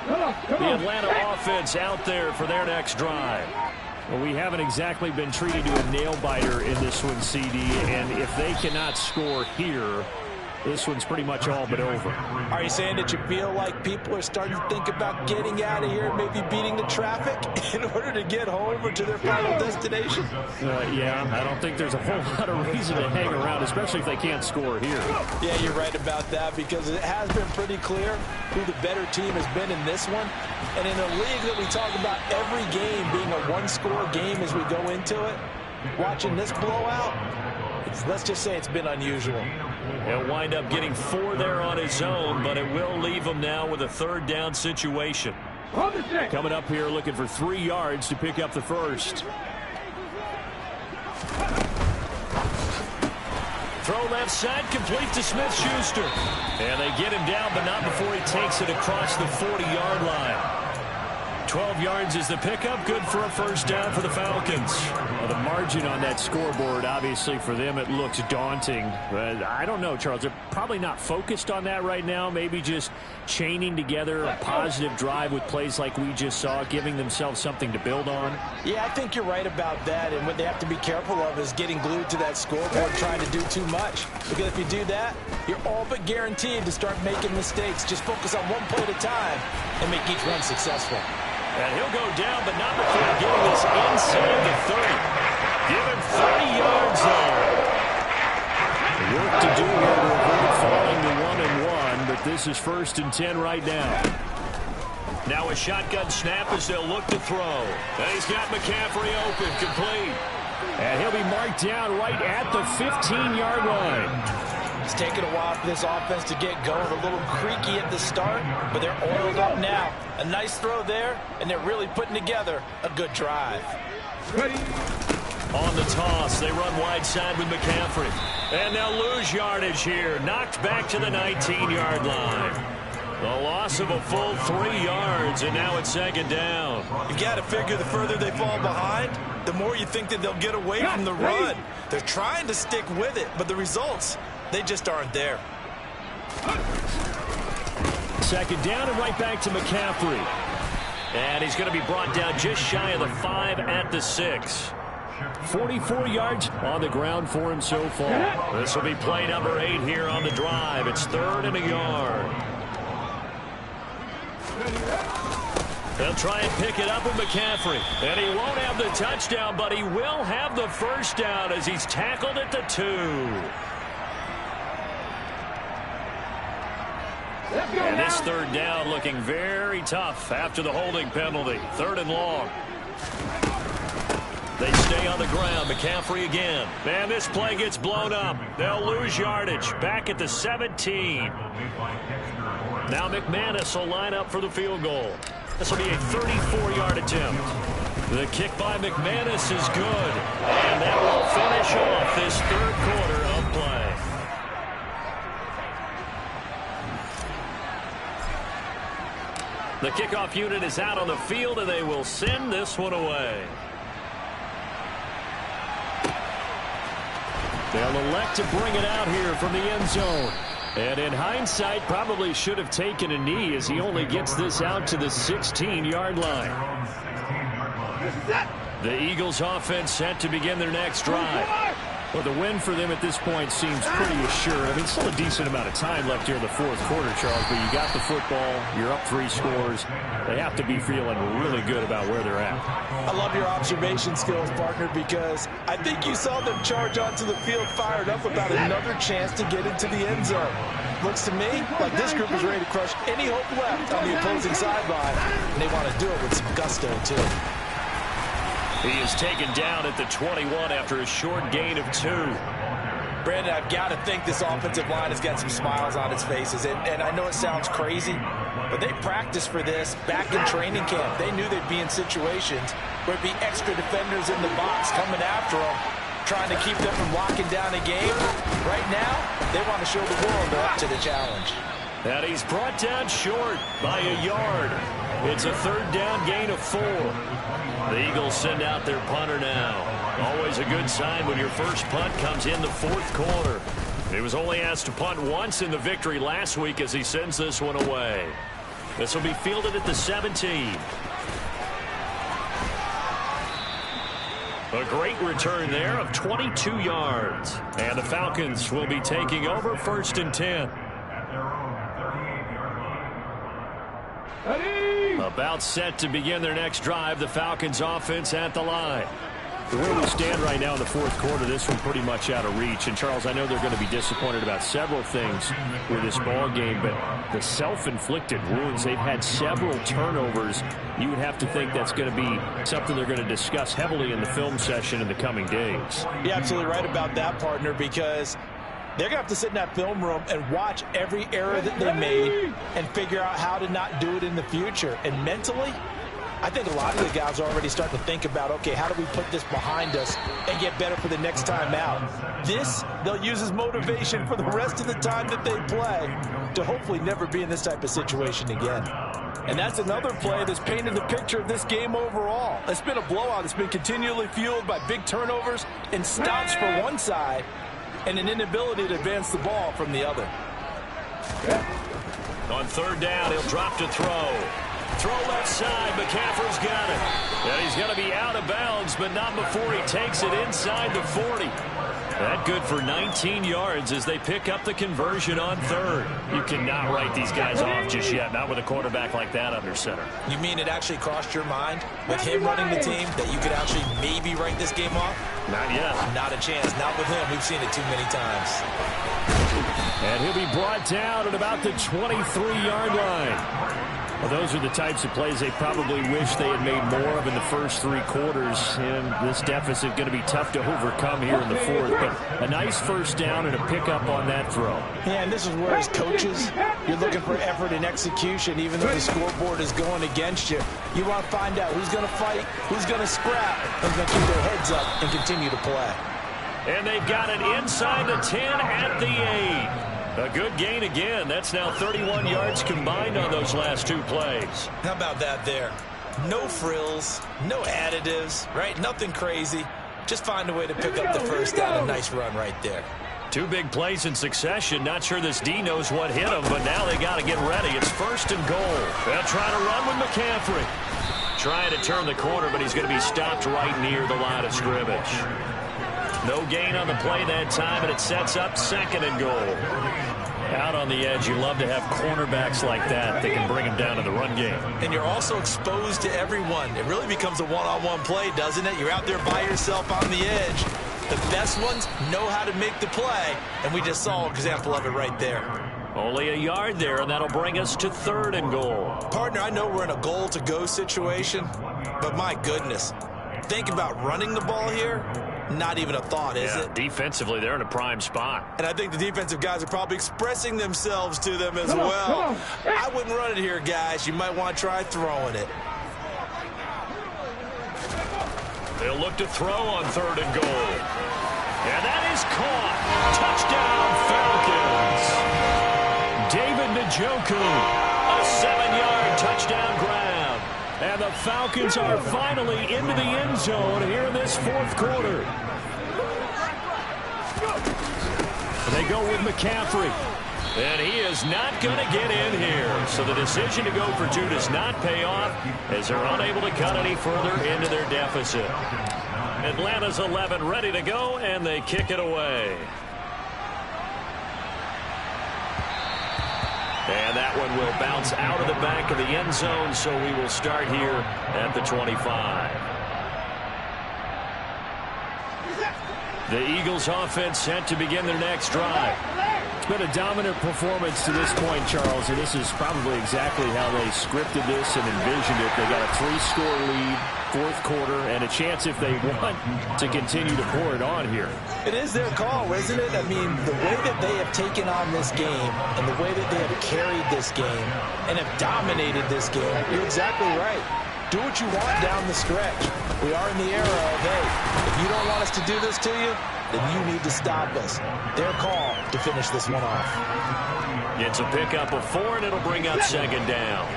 The Atlanta offense out there for their next drive. Well, we haven't exactly been treated to a nail-biter in this one, CD, and if they cannot score here, this one's pretty much all but over. Are you saying that you feel like people are starting to think about getting out of here, maybe beating the traffic in order to get home or to their final destination? Yeah, I don't think there's a whole lot of reason to hang around, especially if they can't score here. Yeah, you're right about that, because it has been pretty clear who the better team has been in this one. And in a league that we talk about every game being a one-score game as we go into it, watching this blowout, let's just say it's been unusual. He'll wind up getting 4 there on his own, but it will leave him now with a third down situation. Coming up here looking for 3 yards to pick up the first. Throw left side, complete to Smith-Schuster. And they get him down, but not before he takes it across the 40-yard line. 12 yards is the pickup, good for a first down for the Falcons. Well, the margin on that scoreboard, obviously for them it looks daunting. But I don't know, Charles. They're probably not focused on that right now. Maybe just chaining together a positive drive with plays like we just saw, giving themselves something to build on. Yeah, I think you're right about that. And what they have to be careful of is getting glued to that scoreboard, trying to do too much. Because if you do that, you're all but guaranteed to start making mistakes. Just focus on one play at a time and make each one successful. And he'll go down, but not before getting this inside the 30. Give him 30 yards there. Work to do here to avoid falling to 1-1, but this is 1st and 10 right now. Now a shotgun snap as they'll look to throw. And he's got McCaffrey open, complete. And he'll be marked down right at the 15-yard line. It's taken a while for this offense to get going. A little creaky at the start, but they're oiled up now. A nice throw there, and they're really putting together a good drive. Ready. On the toss, they run wide side with McCaffrey. And they'll lose yardage here. Knocked back to the 19-yard line. The loss of a full 3 yards, and now it's 2nd down. You've got to figure the further they fall behind, the more you think that they'll get away from the run. They're trying to stick with it, but the results, they just aren't there. 2nd down and right back to McCaffrey. And he's going to be brought down just shy of the 5 at the 6. 44 yards on the ground for him so far. This will be play number 8 here on the drive. It's 3rd and a yard. They'll try and pick it up with McCaffrey. And he won't have the touchdown, but he will have the first down as he's tackled at the 2. And this 3rd down looking very tough after the holding penalty. 3rd and long. They stay on the ground. McCaffrey again. Man, this play gets blown up. They'll lose yardage. Back at the 17. Now McManus will line up for the field goal. This will be a 34-yard attempt. The kick by McManus is good. And that will finish off this 3rd quarter of play. The kickoff unit is out on the field, and they will send this one away. They'll elect to bring it out here from the end zone. And in hindsight, probably should have taken a knee as he only gets this out to the 16-yard line. The Eagles offense set to begin their next drive. Well, the win for them at this point seems pretty assured. I mean, still a decent amount of time left here in the 4th quarter, Charles, but you got the football, you're up 3 scores. They have to be feeling really good about where they're at. I love your observation skills, partner, because I think you saw them charge onto the field fired up about another chance to get into the end zone. Looks to me like this group is ready to crush any hope left on the opposing sideline, and they want to do it with some gusto, too. He is taken down at the 21 after a short gain of 2. Brandon, I've got to think this offensive line has got some smiles on its faces. And I know it sounds crazy, but they practiced for this back in training camp. They knew they'd be in situations where it'd be extra defenders in the box coming after them, trying to keep them from locking down a game. Right now, they want to show the world they're up to the challenge. And he's brought down short by a yard. It's a 3rd down gain of 4. The Eagles send out their punter now. Always a good sign when your first punt comes in the 4th quarter. He was only asked to punt once in the victory last week as he sends this one away. This will be fielded at the 17. A great return there of 22 yards. And the Falcons will be taking over 1st and 10. About set to begin their next drive. The Falcons offense at the line. Where we stand right now in the 4th quarter, this one pretty much out of reach. And, Charles, I know they're going to be disappointed about several things with this ball game, but the self-inflicted wounds, they've had several turnovers. You would have to think that's going to be something they're going to discuss heavily in the film session in the coming days. You're absolutely right about that, partner, because they're going to have to sit in that film room and watch every error that they made and figure out how to not do it in the future. And mentally, I think a lot of the guys are already starting to think about, okay, how do we put this behind us and get better for the next time out? This, they'll use as motivation for the rest of the time that they play to hopefully never be in this type of situation again. And that's another play that's painted the picture of this game overall. It's been a blowout. It's been continually fueled by big turnovers and stops for one side and an inability to advance the ball from the other. On 3rd down, he'll drop to throw. Throw left side. McCaffrey's got it. And he's going to be out of bounds, but not before he takes it inside the 40. That good for 19 yards as they pick up the conversion on 3rd. You cannot write these guys off just yet, not with a quarterback like that under center. You mean it actually crossed your mind with him running the team that you could actually maybe write this game off? Not yet. Not a chance. Not with him. We've seen it too many times. And he'll be brought down at about the 23-yard line. Well, those are the types of plays they probably wish they had made more of in the first 3 quarters. And this deficit going to be tough to overcome here in the 4th. But a nice first down and a pickup on that throw. Yeah, and this is where as coaches, you're looking for effort and execution, even though the scoreboard is going against you. You want to find out who's going to fight, who's going to scrap, who's going to keep their heads up and continue to play. And they've got it inside the 10 at the 8. A good gain again. That's now 31 yards combined on those last 2 plays. How about that there? No frills, no additives, right? Nothing crazy. Just find a way to pick up the first down. A nice run right there. 2 big plays in succession. Not sure this D knows what hit him, but now they got to get ready. It's 1st and goal. They'll try to run with McCaffrey. Trying to turn the corner, but he's going to be stopped right near the line of scrimmage. No gain on the play that time, and it sets up 2nd and goal. Out on the edge, you love to have cornerbacks like that can bring him down to the run game. And you're also exposed to everyone. It really becomes a one-on-one play, doesn't it? You're out there by yourself on the edge. The best ones know how to make the play, and we just saw an example of it right there. Only a yard there, and that'll bring us to 3rd and goal. Partner, I know we're in a goal-to-go situation, but my goodness, think about running the ball here. Not even a thought, is it? Defensively, they're in a prime spot. And I think the defensive guys are probably expressing themselves to them as well. I wouldn't run it here, guys. You might want to try throwing it. They'll look to throw on 3rd and goal. And that is caught. Touchdown, Falcons. David Njoku, a 7-yard touchdown grab. And the Falcons are finally into the end zone here in this 4th quarter. They go with McCaffrey. And he is not going to get in here. So the decision to go for 2 does not pay off as they're unable to cut any further into their deficit. Atlanta's 11 ready to go, and they kick it away. And that one will bounce out of the back of the end zone, so we will start here at the 25. The Eagles offense set to begin their next drive. It's been a dominant performance to this point, Charles, and this is probably exactly how they scripted this and envisioned it. They got a 3-score lead, 4th quarter, and a chance if they want to continue to pour it on here. It is their call, isn't it? I mean, the way that they have taken on this game and the way that they have carried this game and have dominated this game, you're exactly right. Do what you want down the stretch. We are in the era of, hey, if you don't want us to do this to you, then you need to stop us. Their call to finish this one off. It's a pickup of 4, and it'll bring up 2nd down.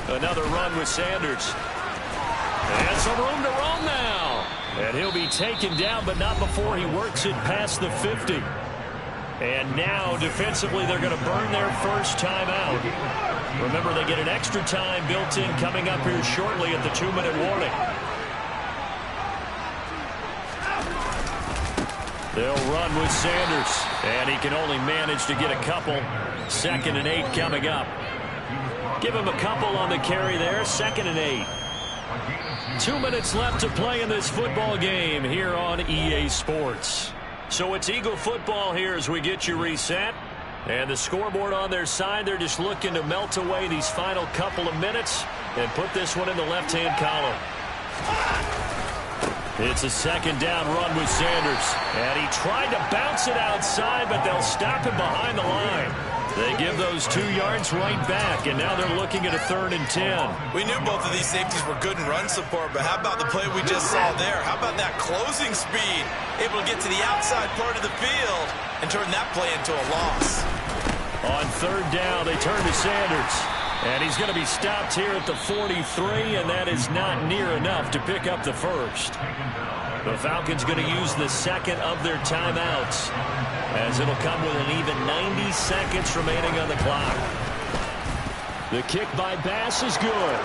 Another run with Sanders. And some room to roam now. And And he'll be taken down, but not before he works it past the 50. And now, defensively, they're going to burn their first timeout. Remember, they get an extra time built in coming up here shortly at the 2-minute warning. They'll run with Sanders, and he can only manage to get a couple. 2nd and 8 coming up. Give him a couple on the carry there. 2nd and 8. 2 minutes left to play in this football game here on EA Sports. So it's Eagle football here as we get you reset. And the scoreboard on their side, they're just looking to melt away these final couple of minutes and put this one in the left-hand column. It's a 2nd down run with Sanders. And he tried to bounce it outside, but they'll stop him behind the line. They give those 2 yards right back, and now they're looking at a 3rd and 10. We knew both of these safeties were good in run support, but how about the play we just saw there? How about that closing speed? Able to get to the outside part of the field and turn that play into a loss. On 3rd down, they turn to Sanders. And he's going to be stopped here at the 43, and that is not near enough to pick up the first. The Falcons going to use the 2nd of their timeouts, as it'll come with an even 90 seconds remaining on the clock. The kick by Bass is good.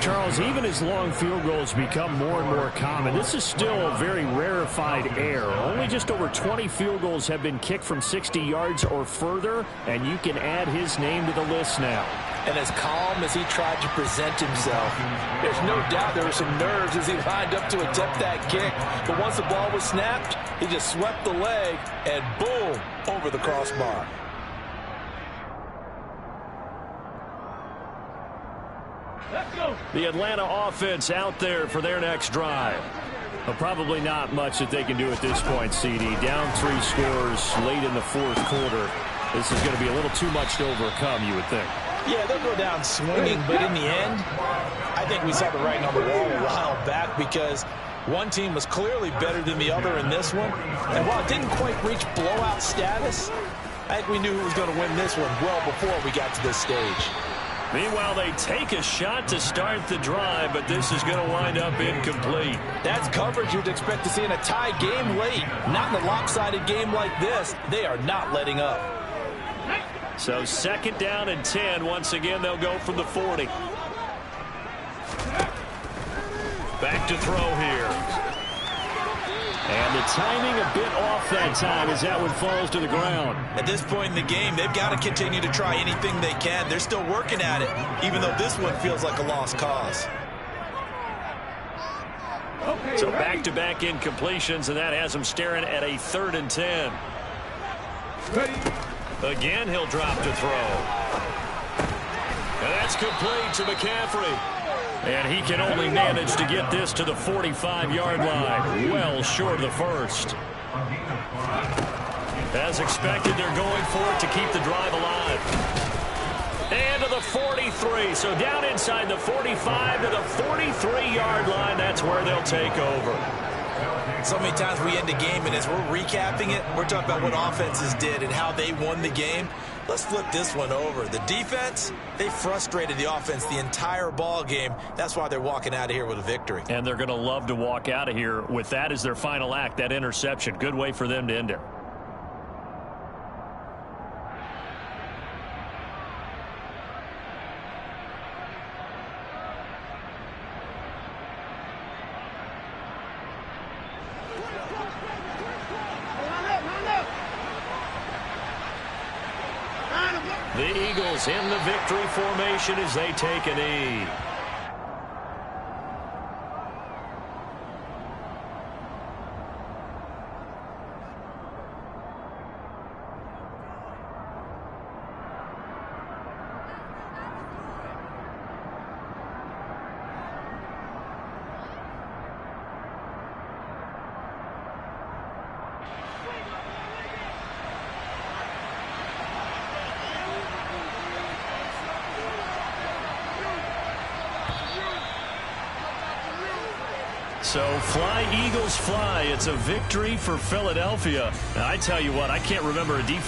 Charles, even as long field goals become more and more common, this is still a very rarefied air. Only just over 20 field goals have been kicked from 60 yards or further, and you can add his name to the list now. And as calm as he tried to present himself, there's no doubt there were some nerves as he lined up to attempt that kick. But once the ball was snapped, he just swept the leg and boom, over the crossbar. The Atlanta offense out there for their next drive. Well, probably not much that they can do at this point, CD. Down 3 scores late in the 4th quarter. This is going to be a little too much to overcome, you would think. Yeah, they'll go down swinging, but in the end, I think we saw the writing on the wall a while back because one team was clearly better than the other in this one. And while it didn't quite reach blowout status, I think we knew who was going to win this one well before we got to this stage. Meanwhile, they take a shot to start the drive, but this is going to wind up incomplete. That's coverage you'd expect to see in a tie game late. Not in a lopsided game like this. They are not letting up. So 2nd down and 10. Once again, they'll go from the 40. Back to throw here. And the timing a bit off that time as that one falls to the ground. At this point in the game, they've got to continue to try anything they can. They're still working at it, even though this one feels like a lost cause. So back-to-back incompletions, and that has them staring at a 3rd and 10. Again, he'll drop to throw. And that's complete to McCaffrey. And he can only manage to get this to the 45-yard line. Well short of the first. As expected, they're going for it to keep the drive alive. And to the 43. So down inside the 45 to the 43-yard line. That's where they'll take over. So many times we end a game, and as we're recapping it, we're talking about what offenses did and how they won the game. Let's flip this one over. The defense, they frustrated the offense the entire ball game. That's why they're walking out of here with a victory. And they're going to love to walk out of here with that as their final act, that interception. Good way for them to end it. The Eagles in the victory formation as they take a knee. So fly, Eagles, fly. It's a victory for Philadelphia. And I tell you what, I can't remember a defense